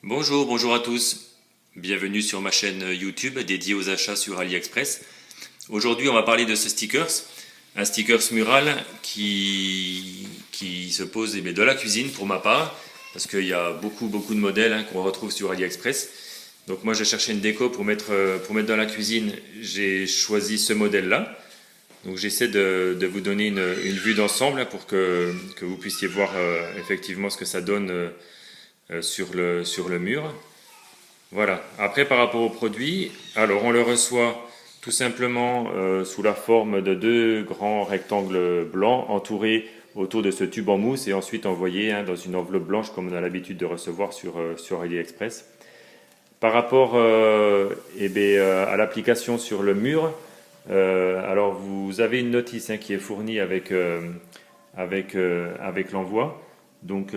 Bonjour à tous. Bienvenue sur ma chaîne YouTube dédiée aux achats sur AliExpress. Aujourd'hui, on va parler de ce stickers. Un stickers mural qui se pose de la cuisine pour ma part, parce qu'il y a beaucoup de modèles qu'on retrouve sur AliExpress. Donc moi, j'ai cherché une déco pour mettre dans la cuisine. J'ai choisi ce modèle-là. Donc j'essaie de vous donner une vue d'ensemble pour que vous puissiez voir effectivement ce que ça donne sur le mur. Voilà. Après, par rapport au produit, alors on le reçoit tout simplement sous la forme de deux grands rectangles blancs entourés autour de ce tube en mousse et ensuite envoyés dans une enveloppe blanche comme on a l'habitude de recevoir sur AliExpress. Par rapport à l'application sur le mur, alors vous avez une notice qui est fournie avec l'envoi. Donc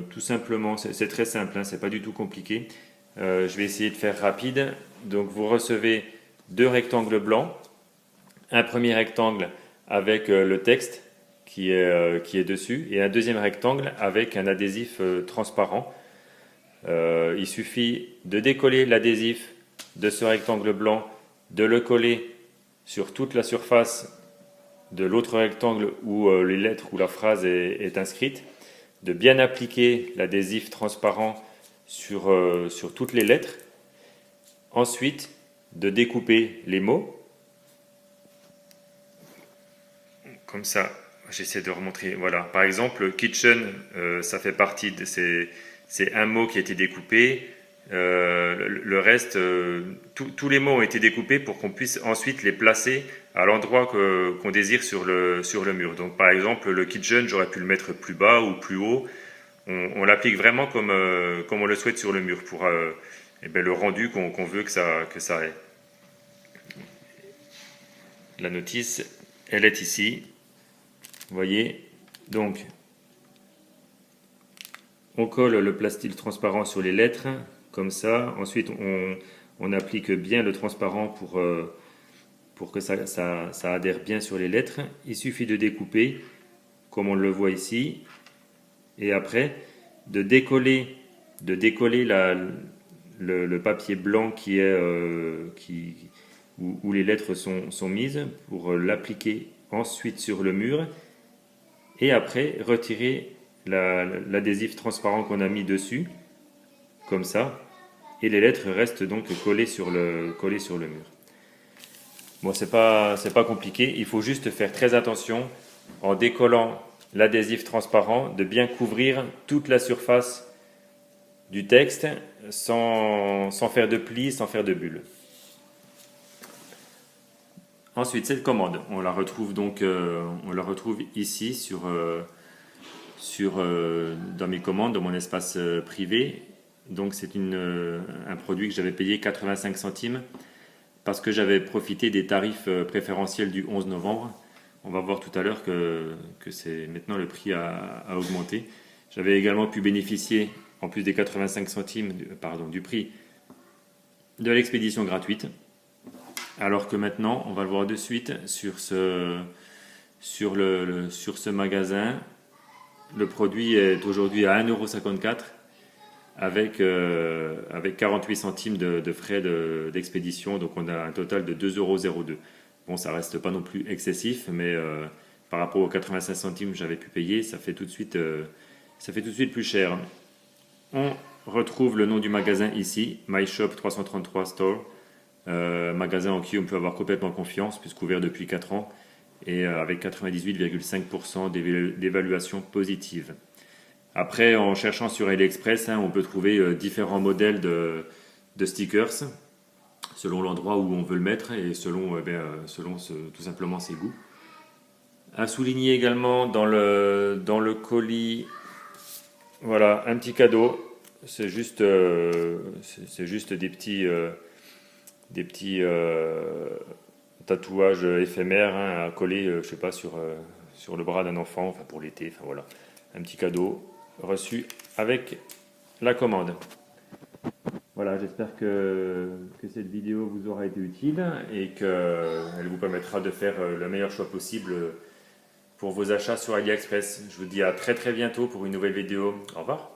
tout simplement, c'est très simple, c'est pas du tout compliqué. Je vais essayer de faire rapide. Donc vous recevez deux rectangles blancs, un premier rectangle avec le texte qui est dessus et un deuxième rectangle avec un adhésif transparent. Il suffit de décoller l'adhésif de ce rectangle blanc, de le coller sur toute la surface de l'autre rectangle où les lettres ou la phrase est inscrite, de bien appliquer l'adhésif transparent sur toutes les lettres, ensuite de découper les mots, comme ça, j'essaie de remontrer, voilà, par exemple kitchen, ça fait partie de c'est un mot qui a été découpé, le reste, tous les mots ont été découpés pour qu'on puisse ensuite les placer à l'endroit qu'on désire sur le mur. Donc par exemple le kitchen, j'aurais pu le mettre plus bas ou plus haut. On l'applique vraiment comme on le souhaite sur le mur pour le rendu qu'on veut que ça ait. La notice, elle est ici. Vous voyez, donc on colle le plastique transparent sur les lettres, comme ça. Ensuite, on applique bien le transparent pour que ça adhère bien sur les lettres. Il suffit de découper, comme on le voit ici. Et après, de décoller le papier blanc où les lettres sont mises pour l'appliquer ensuite sur le mur. Et après, retirer l'adhésif transparent qu'on a mis dessus, comme ça. Et les lettres restent donc collées sur le mur. Bon, c'est pas compliqué, il faut juste faire très attention en décollant l'adhésif transparent de bien couvrir toute la surface du texte sans faire de plis, sans faire de bulles. Ensuite, cette commande, on la retrouve ici dans mes commandes, dans mon espace privé. Donc c'est un produit que j'avais payé 85 centimes parce que j'avais profité des tarifs préférentiels du 11 novembre. On va voir tout à l'heure que maintenant le prix a augmenté. J'avais également pu bénéficier, en plus des 85 centimes du prix, de l'expédition gratuite. Alors que maintenant, on va le voir de suite sur ce magasin. Le produit est aujourd'hui à 1,54 € avec 48 centimes de frais d'expédition. Donc on a un total de 2,02 €. Bon, ça reste pas non plus excessif, mais par rapport aux 85 centimes que j'avais pu payer, ça fait tout de suite plus cher. On retrouve le nom du magasin ici, My Shop 333 Store, magasin en qui on peut avoir complètement confiance, puisqu'ouvert ouvert depuis 4 ans et avec 98,5% d'évaluation positive. Après, en cherchant sur AliExpress, on peut trouver différents modèles de stickers selon l'endroit où on veut le mettre et selon tout simplement ses goûts. À souligner également dans le colis, voilà, un petit cadeau. C'est juste des petits tatouages éphémères à coller, je sais pas, sur le bras d'un enfant, enfin pour l'été, enfin voilà, un petit cadeau reçu avec la commande. Voilà, j'espère que cette vidéo vous aura été utile et qu'elle vous permettra de faire le meilleur choix possible pour vos achats sur AliExpress. Je vous dis à très bientôt pour une nouvelle vidéo. Au revoir.